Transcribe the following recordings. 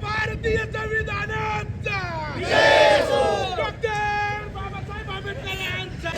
भारतीय संविधानाचा डॉक्टर बाबासाहेब आंबेडकरांचा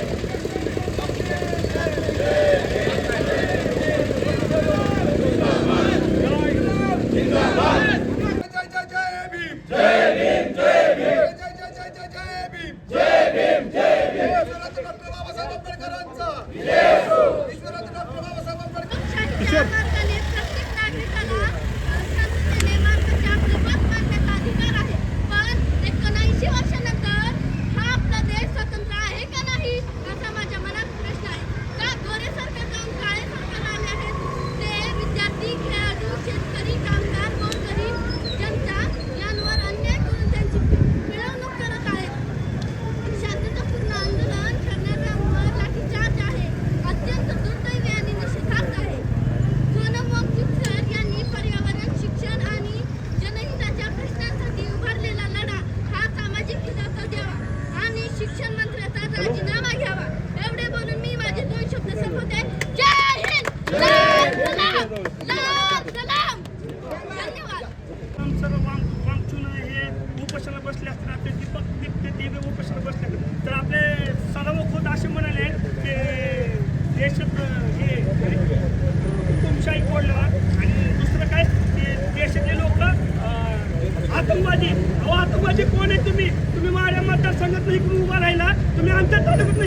राजीनामा घ्यावा एवढे बोलून मी माझे 2 शब्द संपवते. जय हिंद, जय सलाम. धन्यवाद. सर्व वामचून हे उपोषणाला बसले असतात. आपले दीपक दिव्य उपोषणाला बसले तर आपले सर्व खोत असे म्हणाले की देशात हे हुकुमशाही कोडला आणि दुसरं काय ते देशातले लोक आतंकवादी. आतंकवादी कोण आहे? तुम्ही माझ्या मतदारसंघात इकडून उभा राहिला, तुम्ही आमच्या तालुक्यात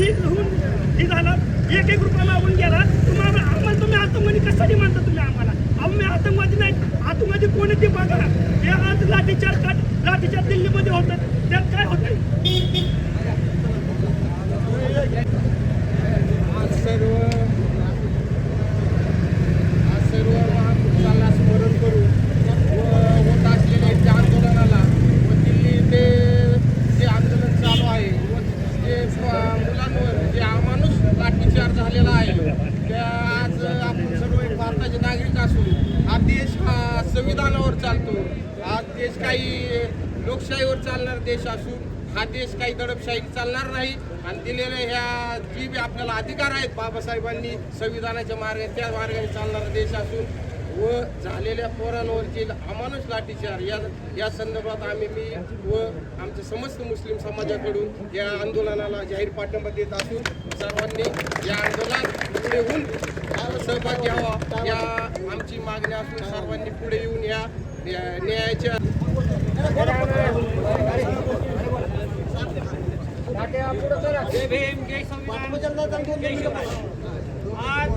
हे झाला, 1 रुपया मागून गेला. आम्हाला तुम्ही आतंकवादी कशासाठी म्हणता? तुम्ही आम्हाला आम्ही आतंकवादी नाही. आतंकवादी कोण आहे ते बघा. हे आज लाठीचार्ज दिल्लीमध्ये होतात, त्यात काय होतं? आज सर्व महापुरुषांना स्मरण करून होत असलेल्या त्या आंदोलनाला व दिल्ली ते जे आंदोलन चालू आहे व जे मुलांवर जे अमानुष लाठीचार्ज झालेला आहे त्या आज आपण सर्व एक भारताचे नागरिक असून हा देश हा संविधानावर चालतो. हा देश काही लोकशाहीवर चालणारा देश असून हा देश काही दडपशाही चालणार नाही आणि दिलेल्या ह्या जी बी आपल्याला अधिकार आहेत बाबासाहेबांनी संविधानाच्या मार्गाने त्या मार्गाने चालणारा देश असून व झालेल्या पोरांवरची अमानुष लाठीचार या संदर्भात मी व आमच्या समस्त मुस्लिम समाजाकडून या आंदोलनाला जाहीर पाठिंबा देत असून सर्वांनी या आंदोलनात पुढे होऊन सहभाग घ्यावा या आमची मागणी असून सर्वांनी पुढे येऊन या न्यायाच्या जय भीम, जय संविधान, जय शिवराय. आज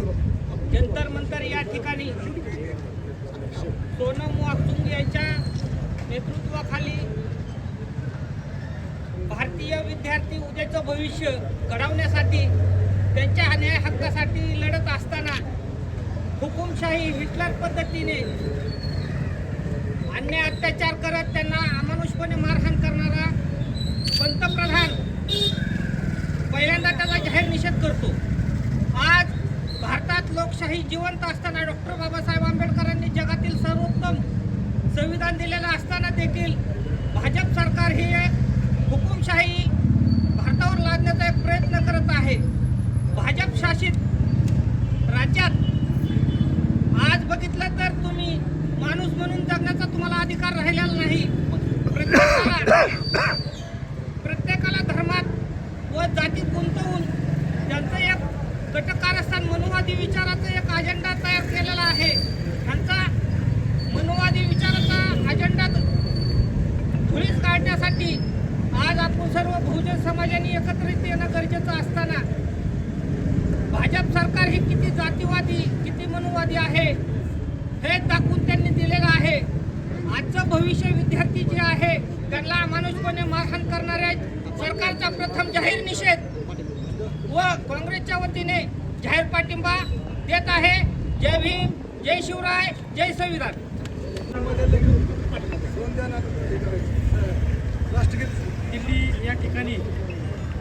जंतर मंतर या ठिकाणी सोनम वांगचुक यांच्या नेतृत्वाखाली भारतीय विद्यार्थी उद्याचं भविष्य घडवण्यासाठी त्यांच्या न्याय हक्कासाठी लढत असताना हुकुमशाही हिटलर पद्धतीने अन्याय अत्याचार करत त्यांना अमानुषपणे मारहाण करणारा पंतप्रधान पहिल्यांदा त्याचा जाहीर निषेध करतो. आज भारतात लोकशाही जिवंत असताना डॉक्टर बाबासाहेब आंबेडकरांनी जगातील सर्वोत्तम संविधान दिलेलं असताना देखील भाजप सरकार ही एक हुकुमशाही भारतावर लादण्याचा एक प्रयत्न करत आहे. भाजप शासित राज्यात आज बघितलं तर तुम्ही माणूस म्हणून जगण्याचा तुम्हाला अधिकार राहिलेला नाही. प्रत्येकाला धर्मात व जातीत गुंतवून त्यांचं एक गटकारस्थान मनुवादी विचाराचा एक अजेंडा तयार केलेला आहे. त्यांचा मनुवादी विचाराचा अजेंडा धुळीस काढण्यासाठी आज आपण सर्व बहुजन समाजाने एकत्रित येणं गरजेचं असताना भाजप सरकार हे किती जातीवादी किती मनुवादी आहे हे दाखवून त्यांनी दिलेलं आहे. आजचं भविष्य विद्यार्थी जे आहे त्यांना अमानुषपणे मारहाण करणाऱ्या सरकारचा प्रथम जाहीर निषेध व काँग्रेसच्या वतीने जाहीर पाठिंबा देत आहे. जय भीम, जय शिवराय, जय संविधान. दिल्ली या ठिकाणी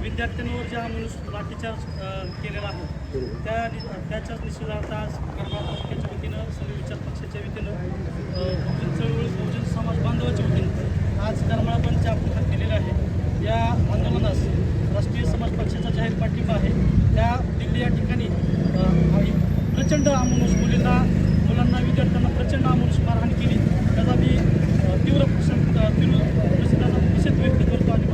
विद्यार्थ्यांवर जे अमानुष लाठीचार्ज केलेला आहे त्याच्याच निषेधार्थ आज करमाळा तालुक्याच्या वतीनं सर्व विचार पक्षाच्या वतीनं बहुजन चळवळ बहुजन समाज बांधवाच्या वतीनं आज करमाळा बंदचे आपण केलेलं आहे. या आंदोलनास राष्ट्रीय समाज पक्षाचा जाहीर पाठिंबा आहे. त्या दिल्ली या ठिकाणी प्रचंड अमानुष मुलांना विद्यार्थ्यांना प्रचंड अमानुष मारहाण केली. त्याचा मी तीव्र प्रसिद्धाचा निषेध व्यक्त करतो. आणि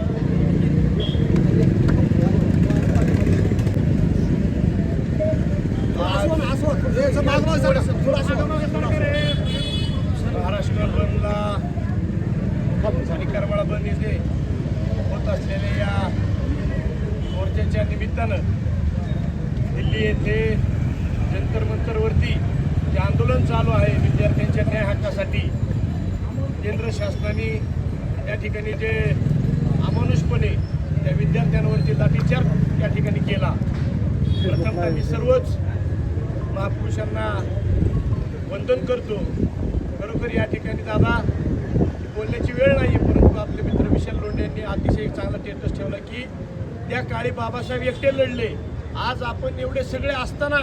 महाराष्ट्र बंदला आणि करमाळा बंद येथे होत असलेल्या या मोर्चाच्या निमित्तानं दिल्ली येथे जंतर मंतरवरती जे आंदोलन चालू आहे विद्यार्थ्यांच्या न्याय हक्कासाठी, केंद्र शासनाने या ठिकाणी जे अमानुषपणे त्या विद्यार्थ्यांवरती लाठीचार्ज या ठिकाणी केला. प्रथमतः मी सर्वच महापुरुषांना वंदन करतो. खरोखर या ठिकाणी दादा बोलण्याची वेळ नाही, परंतु आपले मित्र विशाल लोंढे यांनी अतिशय एक चांगला स्टेटस ठेवला की त्या काळी बाबासाहेब एकटे लढले. आज आपण एवढे सगळे असताना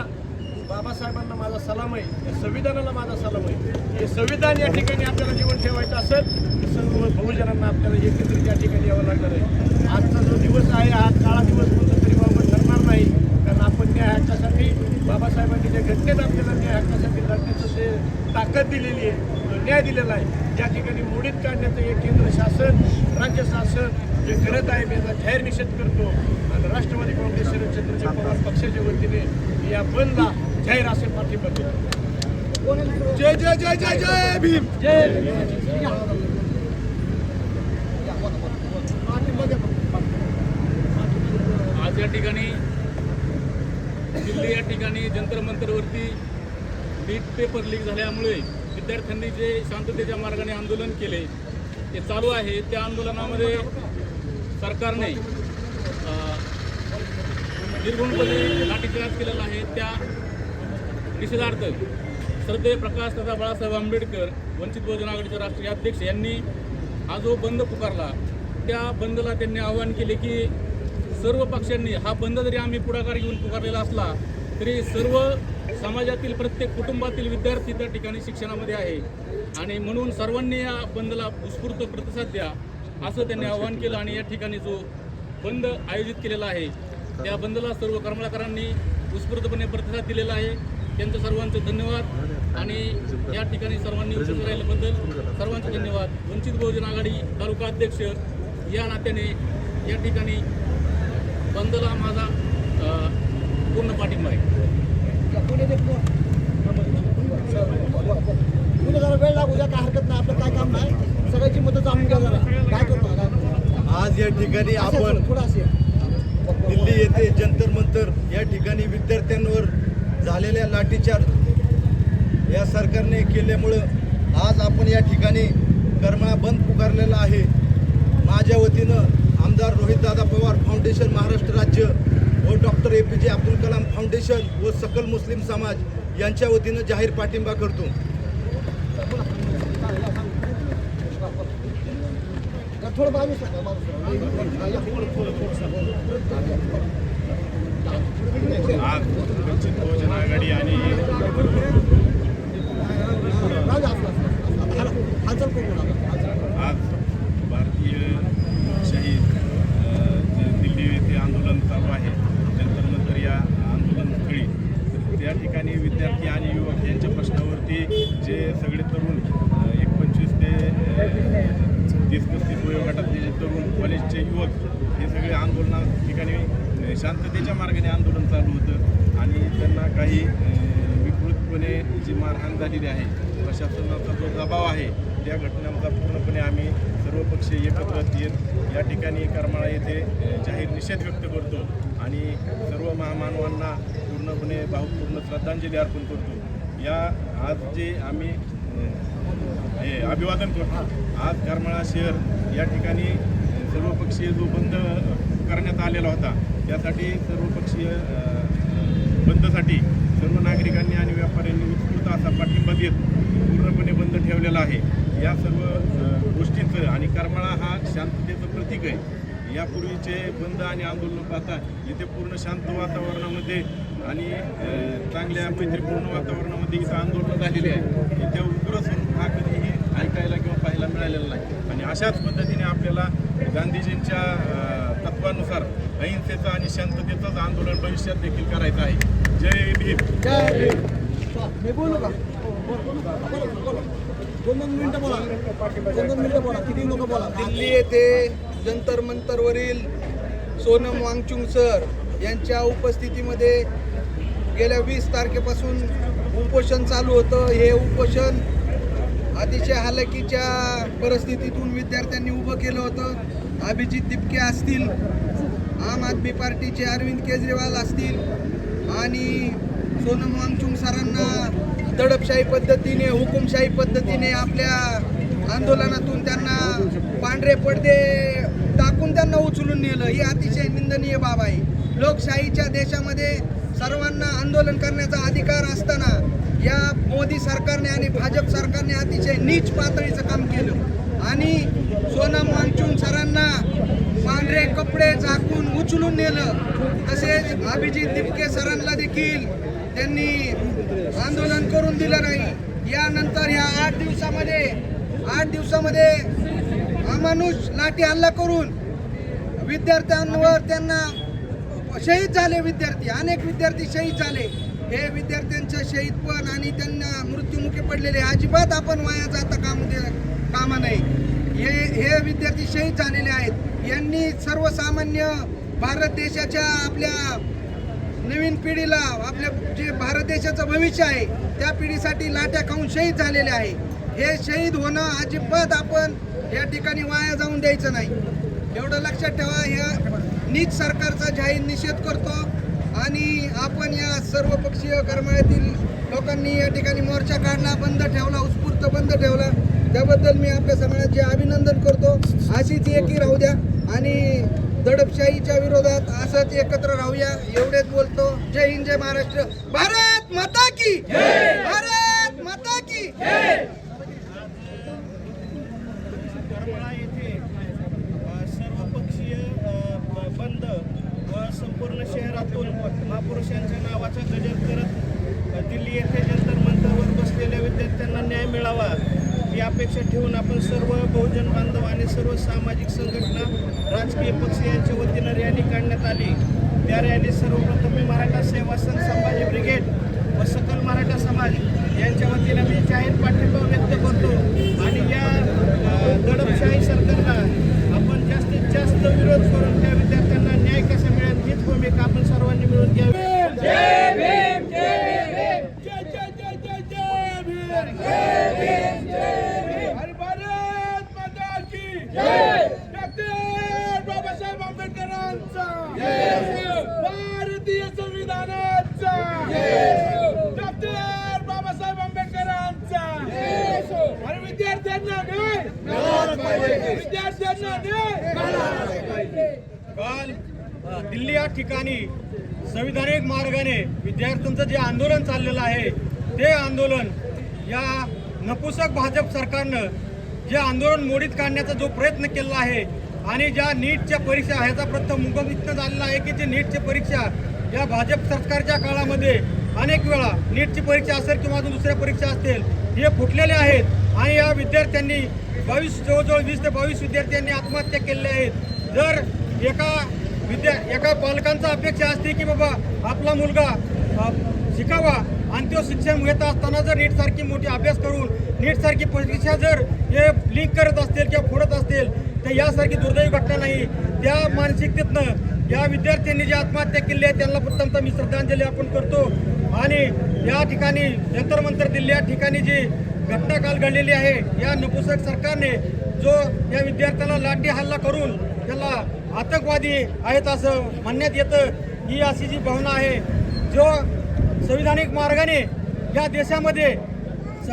बाबासाहेबांना माझा सलाम आहे, या संविधानाला माझा सलाम आहे. हे संविधान या ठिकाणी आपल्याला जीवन ठेवायचं असेल तर सर्व बहुजनांना आपल्याला एकत्रित या ठिकाणी यावं लागणार आहे. आजचा जो दिवस आहे हा काळा दिवस म्हणतो तरी बाबा ठरणार नाही, कारण आपण न्याय हक्कासाठी बाबासाहेबांनी ज्या घटनेत आपल्याला न्याय हक्कासाठी लढण्याचं जे ताकद दिलेली आहे, जो न्याय दिलेला आहे, त्या ठिकाणी मोडीत काढण्याचं हे केंद्र शासन राज्य शासन जे करत आहे मी याचा जाहीर निषेध करतो. आणि राष्ट्रवादी काँग्रेस शरदचंद्रजी पवार पक्षाच्या वतीने या बंदला जाहीर असे पाठिंबा देतो. जय जय जय जय जय भीम. आज या ठिकाणी दिल्ली या ठिकाणी जंतर मंतरवरती नीट पेपर लीक झाल्यामुळे विद्यार्थ्यांनी जे शांततेच्या मार्गाने आंदोलन केले ते चालू आहे. त्या आंदोलनामध्ये सरकारने निर्गुणपणे लाठीचार्ज केलेला आहे. त्या निषेधार्थ श्रद्धेय प्रकाश दादा बाळासाहेब आंबेडकर वंचित बहुजन आघाडीचे राष्ट्रीय अध्यक्ष यांनी हा जो बंद पुकारला, त्या बंदला त्यांनी आवाहन केले की सर्व पक्षांनी हा बंद जरी आम्ही पुढाकार घेऊन पुकारलेला असला तरी सर्व समाजातील प्रत्येक कुटुंबातील विद्यार्थी त्या ठिकाणी शिक्षणामध्ये आहे आणि म्हणून सर्वांनी या बंदला उत्स्फूर्त प्रतिसाद द्या असं त्यांनी आवाहन केलं. आणि या ठिकाणी जो बंद आयोजित केलेला आहे त्या बंदला सर्व करमाळकरांनी उत्स्फूर्तपणे प्रतिसाद दिलेला आहे. त्यांचं सर्वांचे धन्यवाद. आणि या ठिकाणी सर्वांनी उपस्थित राहिल्याबद्दल सर्वांचे धन्यवाद. वंचित बहुजन आघाडी तालुका अध्यक्ष या नात्याने या ठिकाणी बंदला माझा पूर्ण पाठिंबा आहे. वेळ लागू द्या, काय हरकत नाही, आपलं काय काम नाही, सगळ्याची मदत जाणून घ्या जरा. काय करतो आज या ठिकाणी आपण दिल्ली येथे जंतर मंतर या ठिकाणी विद्यार्थ्यांवर झालेल्या लाठीचार्ज या सरकारने केल्यामुळं आज आपण या ठिकाणी करमाळा बंद पुकारलेला आहे. माझ्या वतीनं आमदार रोहितदादा पवार फाउंडेशन महाराष्ट्र राज्य व doctor APJ Abdul Kalam foundation व सकल मुस्लिम समाज यांच्या वतीनं जाहीर पाठिंबा करतो. थोडं बाजू आज वंचित बहुजन आघाडी आणि आज भारतीय शहीद दिल्ली येथे आंदोलन चालू आहे. त्यानंतर या आंदोलनस्थळी त्या ठिकाणी विद्यार्थी आणि युवक यांच्या प्रश्नावरती जे सगळे तरुण 25 ते 30-35 वयोगटातले जे तरुण कॉलेजचे युवक हे सगळे आंदोलना ठिकाणी शांततेच्या मार्गाने आंदोलन चालू होतं आणि त्यांना काही विकृतपणे जी मारहाण झालेली आहे, प्रशासनाचा जो दबाव आहे त्या घटनांचा पूर्णपणे आम्ही सर्व पक्ष एकत्र येत या ठिकाणी करमाळा येथे जाहीर निषेध व्यक्त करतो आणि सर्व महामानवांना पूर्णपणे भावपूर्ण श्रद्धांजली अर्पण करतो. या आज जे आम्ही अभिवादन करतो, आज करमाळा शहर या ठिकाणी सर्वपक्षीय जो बंद करण्यात आलेला होता त्यासाठी सर्वपक्षीय बंदसाठी सर्व नागरिकांनी आणि व्यापाऱ्यांनी उत्स्फूर्त असा पाठिंबा देत पूर्णपणे बंद ठेवलेला आहे. या सर्व गोष्टींचं आणि करमाळा हा शांततेचं प्रतीक आहे. यापूर्वीचे बंद आणि आंदोलन पाहता इथे पूर्ण शांत वातावरणामध्ये आणि चांगल्या मैत्रीपूर्ण वातावरणामध्ये इथं आंदोलन झालेले आहे. इथे उग्र स्वरूप हा कधीही ऐकायला किंवा पाहायला मिळालेला नाही आणि अशाच पद्धतीने आपल्याला गांधीजींच्या तत्वानुसार अहिंसेचं आणि शांततेचंच आंदोलन भविष्यात देखील करायचं आहे. जय भीम. जय भीम. मी बोलू का? बोला. 2 मिनिटं बोला. 2 मिनिटं बोला. किती लोक बोला? दिल्ली येथे जंतर मंतरवरील सोनम वांगचुक सर यांच्या उपस्थितीमध्ये गेल्या 20 तारखेपासून उपोषण चालू होतं. हे उपोषण अतिशय हालाकीच्या परिस्थितीतून विद्यार्थ्यांनी उभं केलं होतं. अभिजित दिपके असतील, आम आदमी पार्टीचे अरविंद केजरीवाल असतील आणि सोनम वांगचुक सरांना दडपशाही पद्धतीने, हुकुमशाही पद्धतीने आपल्या आंदोलनातून त्यांना पांढरे पडदे टाकून त्यांना उचलून नेलं. ही अतिशय निंदनीय बाब आहे. लोकशाहीच्या देशामध्ये सर्वांना आंदोलन करण्याचा अधिकार असताना या मोदी सरकारने आणि भाजप सरकारने अतिशय नीच पातळीचं काम केलं आणि सोनम वांगचुक सरांना पांढरे कपडे झाकून उचलून नेलं. तसेच अभिजित दिपके सरांना देखील त्यांनी आंदोलन करून दिलं नाही. यानंतर या 8 दिवसामध्ये अमानुष लाठी हल्ला करून विद्यार्थ्यांवर त्यांना शहीद झाले. अनेक विद्यार्थी शहीद झाले. हे विद्यार्थ्यांचं शहीदपण आणि त्यांना मृत्युमुखी पडलेले अजिबात आपण वाया जाता कामा नये. हे विद्यार्थी शहीद झालेले आहेत. यांनी सर्वसामान्य भारत देशाच्या आपल्या नवीन पिढीला, आपल्या जे भारत देशाचं भविष्य आहे त्या पिढीसाठी लाट्या खाऊन शहीद झालेले आहे. हे शहीद होणं अजिबात आपण या ठिकाणी वाया जाऊन द्यायचं नाही. एवढं लक्षात ठेवा. ह्या नीच सरकारचा जाहीर निषेध करतो आणि आपण या सर्वपक्षीय करमाळ्यातील लोकांनी या ठिकाणी मोर्चा काढला, बंद ठेवला, उत्स्फूर्त बंद ठेवला. त्याबद्दल मी आपल्या समाजाचे अभिनंदन करतो. अशीच एकी राहू द्या आणि दडपशाहीच्या विरोधात असंच एकत्र राहूया. एवढेच बोलतो. जय हिंद, जय महाराष्ट्र. भारत माता की जय. भारत माता की जय. करमाळा येथे सर्वपक्षीय बंद व संपूर्ण शहरातून महापुरुषांच्या नावाचा गजर करत दिल्ली येथे जंतर मंतरवर बसलेल्या विद्यार्थ्यांना न्याय मिळावा ही अपेक्षा ठेवून आपण सर्व बहुजन बांधव आणि सर्व सामाजिक संघटना, राजकीय पक्ष यांच्या वतीनं रॅली काढण्यात आली. त्या रॅली सर्वप्रथम मी मराठा सेवा संघ संभाजी ब्रिगेड व सकल मराठा समाज यांच्या वतीनं मी जाहीर पाठिंबा व्यक्त करतो आणि या दडपशाही सरकारला आपण जास्तीत जास्त विरोध करून त्या विद्यार्थ्यांना न्याय कसा मिळेल हीच भूमिका आपण सर्वांनी मिळून घ्यावी. जय भीम. जय भीम. जय जय जय जय जय भीम. जय भीम. जय भीम. हरी भारत माता की जय. डॉक्टर बाबासाहेब आंबेडकरांचा जय. भारतीय संविधानाचा जय. डॉक्टर बाबासाहेब आंबेडकरांचा जय. आणि विद्यार्थ्यांना न्याय मिळाला पाहिजे. विद्यार्थ्यांना न्याय मिळाला पाहिजे. काल दिल्ली या ठिकाणी संविधानिक मार्गाने विद्यार्थ्यांचं जे आंदोलन चाललेलं आहे ते आंदोलन या नपुसक भाजप सरकारनं जे आंदोलन मोडीत काढण्याचा जो प्रयत्न केला आहे आणि ज्या नीटच्या परीक्षा ह्याचा प्रथम मुखवित्त झालेला आहे की जे नीटची परीक्षा या भाजप सरकारच्या काळामध्ये अनेक वेळा नीटची परीक्षा असेल किंवा अजून दुसऱ्या परीक्षा असतील हे फुटलेले आहेत आणि या विद्यार्थ्यांनी जवळजवळ 20 ते 22 विद्यार्थ्यांनी आत्महत्या केलेल्या आहेत. जर एका पालकांचा अपेक्षा असते की बाबा आपला मुलगा शिकावा आणि तो शिक्षण घेत असताना जर नीटसारखी मोठी अभ्यास करून नीटसारखी परीक्षा जर हे लिंक करत असतील किंवा फोडत असतील तर यासारखी दुर्दैवी घटना नाही. त्या मानसिकतेतनं या विद्यार्थ्यांनी जी आत्महत्या केली आहे त्यांना प्रथमतः मी श्रद्धांजली आपण करतो आणि या ठिकाणी जंतर मंतर दिल्ली या ठिकाणी जी घटना काल घडलेली आहे या नपुसक सरकारने जो या विद्यार्थ्याला लाठी हल्ला करून त्याला आतंकवादी आहेत असं म्हणण्यात येतं. ही अशी जी भावना आहे जो संविधानिक मार्गाने या देशामध्ये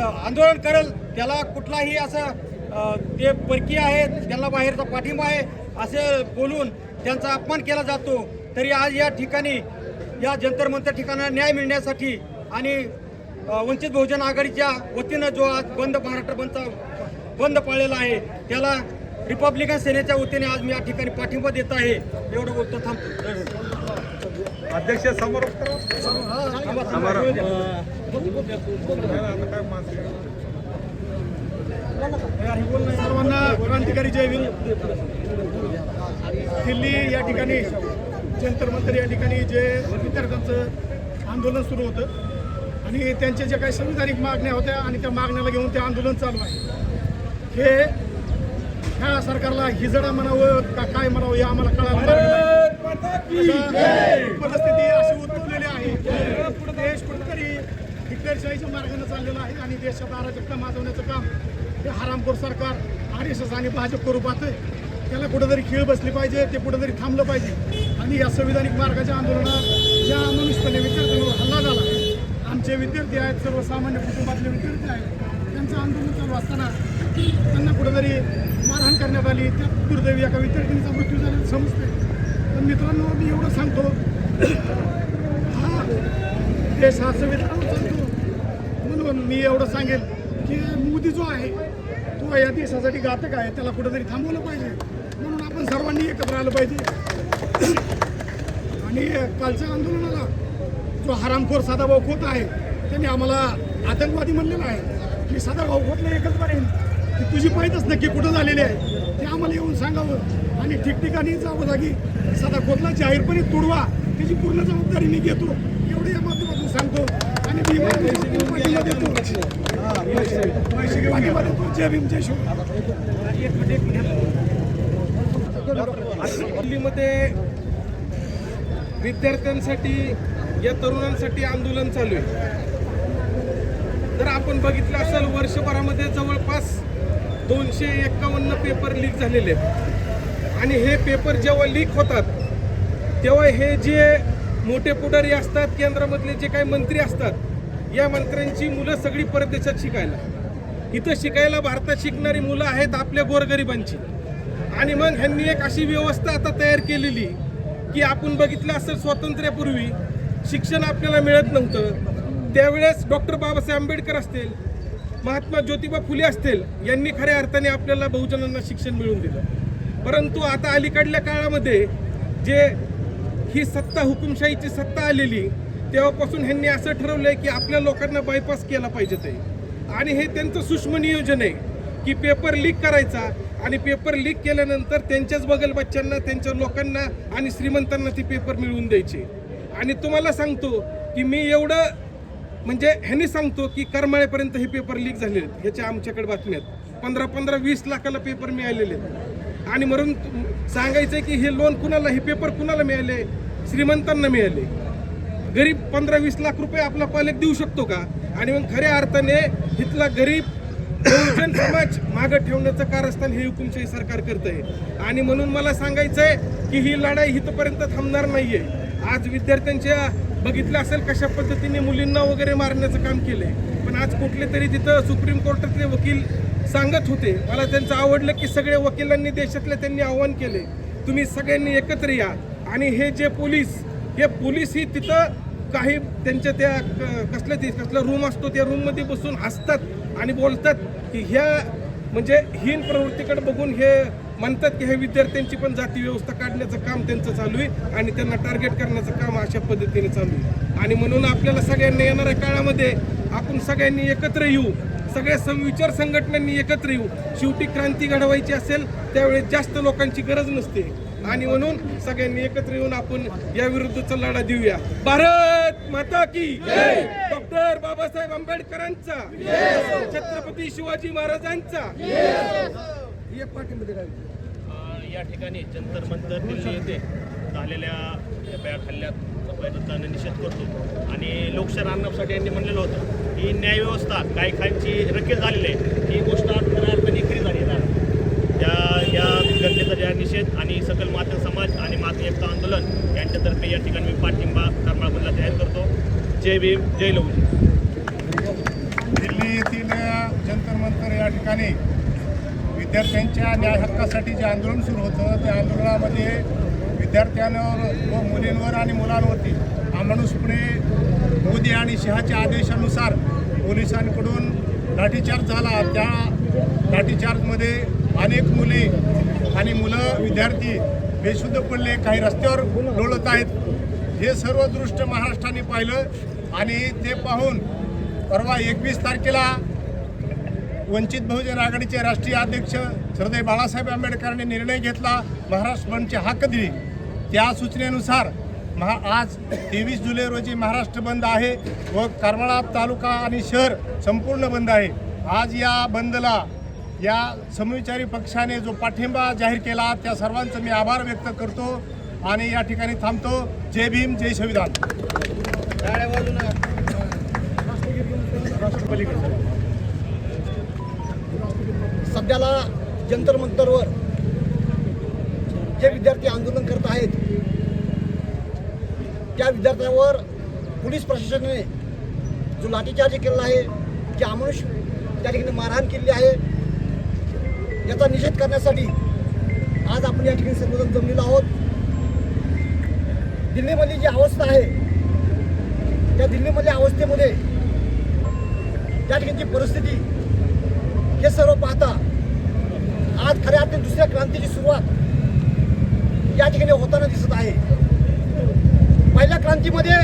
आंदोलन करेल त्याला कुठलाही असं ते परकीय आहेत त्यांना बाहेरचा पाठिंबा आहे असे बोलून त्यांचा अपमान केला जातो. तरी आज या ठिकाणी या जंतर मंतर ठिकाणाला न्याय मिळण्यासाठी आणि वंचित बहुजन आघाडीच्या वतीनं जो आज महाराष्ट्र बंद पाळलेला आहे त्याला रिपब्लिकन सेनेच्या वतीने आज मी या ठिकाणी पाठिंबा देत आहे. एवढं बोलतो थांबतो. अध्यक्ष समोर सर्वांना क्रांतिकारी जय भीम. दिल्ली या ठिकाणी जंतर मंतर या ठिकाणी जे विद्यार्थ्यांचं आंदोलन सुरू होतं आणि त्यांच्या ज्या काही संविधानिक मागण्या होत्या आणि त्या मागण्याला घेऊन ते आंदोलन चालू आहे. हे ह्या सरकारला हिजडा म्हणावं का काय म्हणावं हे आम्हाला कळायला परिस्थिती अशी उद्भवलेली आहे. देश कुठेतरी हिटलरशाहीच्या मार्गाने चाललेला आहे आणि देशात अराजकता माजवण्याचं काम हे हरामखोर सरकार RSS आणि भाजप करू पाहतंय. त्याला कुठेतरी खीळ बसली पाहिजे, ते कुठेतरी थांबलं पाहिजे. आणि या संविधानिक मार्गाच्या आंदोलनात ज्या मनुष्यपणे विद्यार्थ्यांवर हल्ला झाला, आमचे विद्यार्थी आहेत, सर्वसामान्य कुटुंबातले विद्यार्थी आहेत, त्यांचं आंदोलन चालू असताना त्यांना कुठेतरी मारहाण करण्यात आली. त्यात दुर्दैवी एका विद्यार्थिनीचा मृत्यू झाल्याचं समजते. पण मित्रांनो, मी एवढं सांगतो, हा देश हा संविधानावर चालतो. म्हणून मी एवढं सांगेल की मोदी जो आहे तो या देशासाठी घातक आहे, त्याला कुठेतरी थांबवलं पाहिजे. म्हणून आपण सर्वांनी एकत्र आलं पाहिजे. आणि कालच्या आंदोलनाला जो हरामखोर सदाभाऊ खोत आहे त्यांनी आम्हाला आतंकवादी म्हणलेला आहे. मी सदाभाऊ खोतला एकच बरेन की तुझी पाहिजेच नक्की कुठं झालेली आहे ते आम्हाला येऊन सांगावं आणि ठिकठिकाणी जागोजागी सदा खोतला जाहीरपणे तुडवा, त्याची पूर्ण जबाबदारी मी घेतो. एवढं या माध्यमातून सांगतो आणि मी पाठिंबा देतो. जय भीम, जय शिव. दिल्लीमध्ये विद्यार्थ्यांसाठी या तरुणांसाठी आंदोलन चालू आहे. तर आपण बघितलं असेल वर्षभरामध्ये जवळपास 251 पेपर लीक झालेले आहेत. आणि हे पेपर जेव्हा लीक होतात तेव्हा हे जे मोठे पुढारी असतात, केंद्रामधले जे काही मंत्री असतात, या मंत्र्यांची मुलं सगळी परदेशात शिकायला, इथं शिकायला भारतात शिकणारी मुलं आहेत आपल्या गोरगरिबांची. आणि मग ह्यांनी एक अशी व्यवस्था आता तयार केलेली की आपण बघितलं असेल स्वातंत्र्यापूर्वी शिक्षण आपल्याला मिळत नव्हतं. त्यावेळेस डॉक्टर बाबासाहेब आंबेडकर असतील, महात्मा ज्योतिबा फुले असतील, यांनी खऱ्या अर्थाने आपल्याला बहुजनांना शिक्षण मिळवून दिलं. परंतु आता अलीकडल्या काळामध्ये जे ही सत्ता, हुकुमशाहीची सत्ता आलेली, तेव्हापासून ह्यांनी असं ठरवलंय की आपल्या लोकांना बायपास केला पाहिजे ते. आणि हे त्यांचं सूक्ष्म नियोजन आहे की पेपर लीक करायचा आणि पेपर लीक केल्यानंतर त्यांच्याच बगल बच्चांना, त्यांच्या लोकांना आणि श्रीमंतांना ती पेपर मिळवून द्यायचे. आणि तुम्हाला सांगतो की मी एवढं म्हणजे ह्यांनी सांगतो की करमाळेपर्यंत हे पेपर लीक झालेले आहेत. ह्याच्या आमच्याकडे बातम्यात 15-20 लाखाला पेपर मिळालेले आहेत. आणि म्हणून सांगायचं की हे लोन कुणाला, हे पेपर कुणाला मिळाले? श्रीमंतांना मिळाले. गरीब 15-20 लाख रुपये आपला पालक देऊ शकतो का? आणि मग खऱ्या अर्थाने इथला गरीब बहुजन समाज मागं ठेवण्याचं कारस्थान हे हुकुमशाही सरकार करत आहे. आणि म्हणून मला सांगायचं आहे की ही लढाई इथपर्यंत थांबणार नाहीये. आज विद्यार्थ्यांच्या बघितलं असेल कशा पद्धतीने मुलींना वगैरे मारण्याचं काम केलंय. पण आज कुठले तरी तिथं सुप्रीम कोर्टातले वकील सांगत होते, मला त्यांचं आवडलं की सगळे वकिलांनी देशातल्या त्यांनी आव्हान केले, तुम्ही सगळ्यांनी एकत्र या. आणि हे जे पोलीस ही तिथं काही त्यांच्या त्या कसला रूम असतो त्या रूममध्ये बसून हसतात आणि बोलतात की ह्या म्हणजे हीन प्रवृत्तीकडे बघून हे म्हणतात की ह्या विद्यार्थ्यांची पण जाती व्यवस्था काढण्याचं काम त्यांचं चालू आहे आणि त्यांना टार्गेट करण्याचं काम अशा पद्धतीने चालू आहे. आणि म्हणून आपल्याला सगळ्यांना येणाऱ्या काळामध्ये आपण सगळ्यांनी एकत्र येऊ, सगळ्या विचार संघटनांनी एकत्र येऊ. शेवटी क्रांती घडवायची असेल त्यावेळेस जास्त लोकांची गरज नसते. आणि म्हणून सगळ्यांनी एकत्र येऊन आपण या विरुद्धचा लढा देऊया. भारत माता की जय. डॉक्टर बाबासाहेब आंबेडकरांचा, छत्रपती शिवाजी महाराजांचा. या ठिकाणी जंतर मंतर दिल्ली येथे झालेल्या बॅट हल्ल्याचा निषेध करतो. आणि लोकशाही आणण्यासाठी यांनी म्हणलेलं होतं की न्यायव्यवस्था काही खांची रकेल झालेली आहे, ही गोष्ट खऱ्या अर्थाने खरी झाली आहे. या घटनेचा ज्या निषेध आणि सकल माता समाज आणि माता एकता आंदोलन यांच्यातर्फे या ठिकाणी मी पाठिंबा करमाळमधला जाहीर करतो. जय भीम, जय लवजी. दिल्ली येथील जंतर मंतर या ठिकाणी विद्यार्थ्यांच्या न्याय हक्कासाठी जे आंदोलन सुरू होतं त्या आंदोलनामध्ये विद्यार्थ्यांवर व मुलींवर आणि मुलांवरती अमानुषपणे मोदी आणि शहाच्या आदेशानुसार पोलिसांकडून लाठीचार्ज झाला. त्या लाठीचार्जमध्ये अनेक मुली आणि मुलं विद्यार्थी बेशुद्ध पडले, काही रस्त्यावर लोळत आहेत. हे सर्व दृश्य महाराष्ट्राने पाहिलं आणि ते पाहून परवा 21 तारखेला वंचित बहुजन आघाडीचे राष्ट्रीय अध्यक्ष श्रद्धेय बाळासाहेब आंबेडकरांनी निर्णय घेतला, महाराष्ट्र बंदची हाक दिली, त्या सूचनेनुसार आज 23 जुलै रोजी महाराष्ट्र बंद आहे व करमाळा तालुका आणि शहर संपूर्ण बंद आहे. आज या बंदला या समविचारी पक्षाने जो पाठिंबा जाहीर केला त्या सर्वांचं मी आभार व्यक्त करतो आणि या ठिकाणी थांबतो. जय भीम, जय संविधान. सध्याला जंतर मंतरवर जे विद्यार्थी आंदोलन करत आहेत त्या विद्यार्थ्यांवर पोलीस प्रशासनाने जो लाठीचार्ज केलेला आहे, जे अमानुष त्या ठिकाणी मारहाण केलेली आहे, याचा निषेध करण्यासाठी आज आपण या ठिकाणी सर्वजण जमलेलो आहोत. दिल्लीमधली जी अवस्था आहे त्या दिल्लीमधल्या अवस्थेमध्ये त्या ठिकाणची परिस्थिती हे सर्व पाहता आज खऱ्या अर्थाने दुसऱ्या क्रांतीची सुरुवात या ठिकाणी होताना दिसत आहे. पहिल्या क्रांतीमध्ये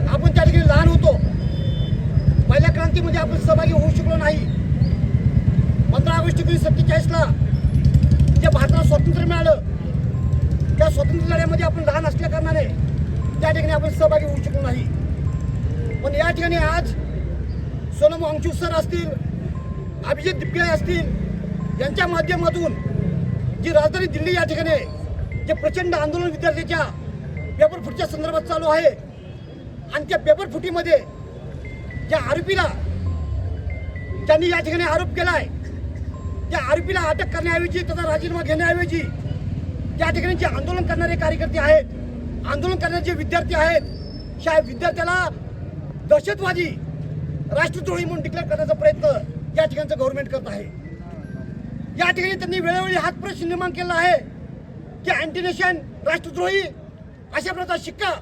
आपण त्या ठिकाणी लहान होतो, पहिल्या क्रांतीमध्ये आपण सहभागी होऊ शकलो नाही. 15 ऑगस्ट 1947ला जे भारताला स्वातंत्र्य मिळालं त्या स्वातंत्र्य लढ्यामध्ये आपण लहान असल्या कारणाने त्या ठिकाणी आपण सहभागी होऊ शकलो नाही. पण या ठिकाणी आज सोनम वांगचूक सर असतील, अभिजित दिपके असतील, यांच्या माध्यमातून जी राजधानी दिल्ली या ठिकाणी जे प्रचंड आंदोलन विद्यार्थ्यांच्या पेपर फुटीच्या संदर्भात चालू आहे आणि त्या पेपर फुटीमध्ये ज्या आरोपीला ज्यांनी या ठिकाणी आरोप केलाय त्या आरोपीला अटक करण्याऐवजी त्याचा राजीनामा घेण्याऐवजी त्या ठिकाणी जे आंदोलन करणारे कार्यकर्ते आहेत, आंदोलन करणारे जे विद्यार्थी आहेत, त्या विद्यार्थ्याला दहशतवादी राष्ट्रद्रोही म्हणून डिक्लेअर करण्याचा प्रयत्न या ठिकाणचं गव्हर्नमेंट करत आहे. या ठिकाणी त्यांनी वेळोवेळी हाच प्रश्न निर्माण केला आहे की अँटी नेशन, राष्ट्रद्रोही अशा प्रकारचा शिक्का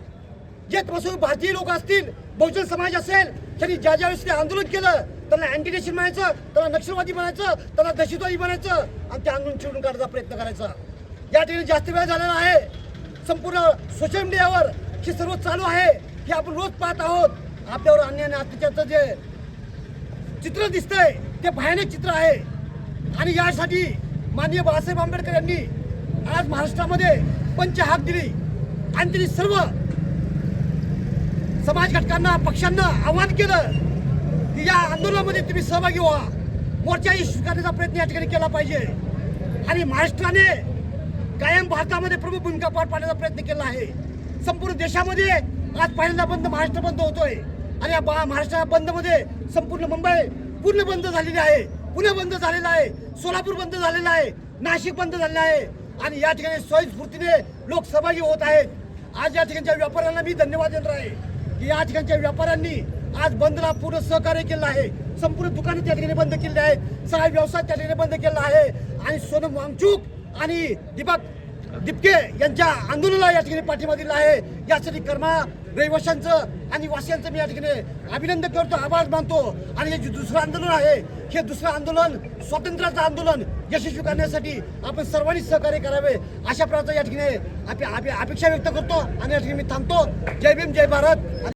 जे भारतीय लोक असतील, बहुजन समाज असेल, त्यांनी ज्या ज्यावेळेस ते आंदोलन केलं त्यांना अँटी नेशन म्हणायचं, त्यांना नक्षलवादी म्हणायचं, त्यांना दहशतवादी म्हणायचं आणि ते आंदोलन चिडून काढण्याचा प्रयत्न करायचा. या ठिकाणी जास्त वेळ झालेला आहे. संपूर्ण सोशल मीडियावर हे सर्व चालू आहे, हे आपण रोज पाहत आहोत. आपल्यावर अन्याय आणि अत्याचाराचं जे चित्र दिसतंय ते भयानक चित्र आहे आणि यासाठी माननीय बाळासाहेब आंबेडकर यांनी आज महाराष्ट्रामध्ये पंच हाक दिली आणि त्यांनी सर्व समाज घटकांना, पक्षांना आवाहन केलं की या आंदोलनामध्ये तुम्ही सहभागी व्हा, मोर्चाही स्वीकारण्याचा प्रयत्न या ठिकाणी केला पाहिजे. आणि महाराष्ट्राने कायम भारतामध्ये प्रमुख भूमिका पार पाडण्याचा प्रयत्न केला आहे. संपूर्ण देशामध्ये आज पहिल्यांदा बंद महाराष्ट्र बंद होतोय आणि या महाराष्ट्र बंदमध्ये संपूर्ण मुंबई पूर्ण बंद झालेली आहे, पुणे बंद झालेला आहे, सोलापूर बंद झालेला आहे, नाशिक बंद झालेला आहे आणि या ठिकाणी स्वयंस्फूर्तीने लोक सहभागी होत आहेत. आज या ठिकाणच्या व्यापाऱ्यांना मी धन्यवाद देणार आहे की या ठिकाणच्या व्यापाऱ्यांनी आज बंदला पूर्ण सहकार्य केलं आहे. संपूर्ण दुकाने त्या ठिकाणी बंद केली आहेत, सहा व्यवसाय त्या ठिकाणी बंद केला आहे आणि सोनम वांगचूक आणि दिपके यांच्या आंदोलनाला या ठिकाणी पाठिंबा दिला आहे. यासाठी करमाळा रहिवाशांचं आणि वासियांचं मी या ठिकाणी अभिनंदन करतो, आभार मानतो. आणि हे जे दुसरं आंदोलन आहे हे दुसरं आंदोलन स्वातंत्र्याचं आंदोलन यशस्वी करण्यासाठी आपण सर्वांनी सहकार्य करावे अशा प्रकारचं या ठिकाणी अपेक्षा व्यक्त करतो आणि या ठिकाणी मी थांबतो. जय भीम, जय भारत.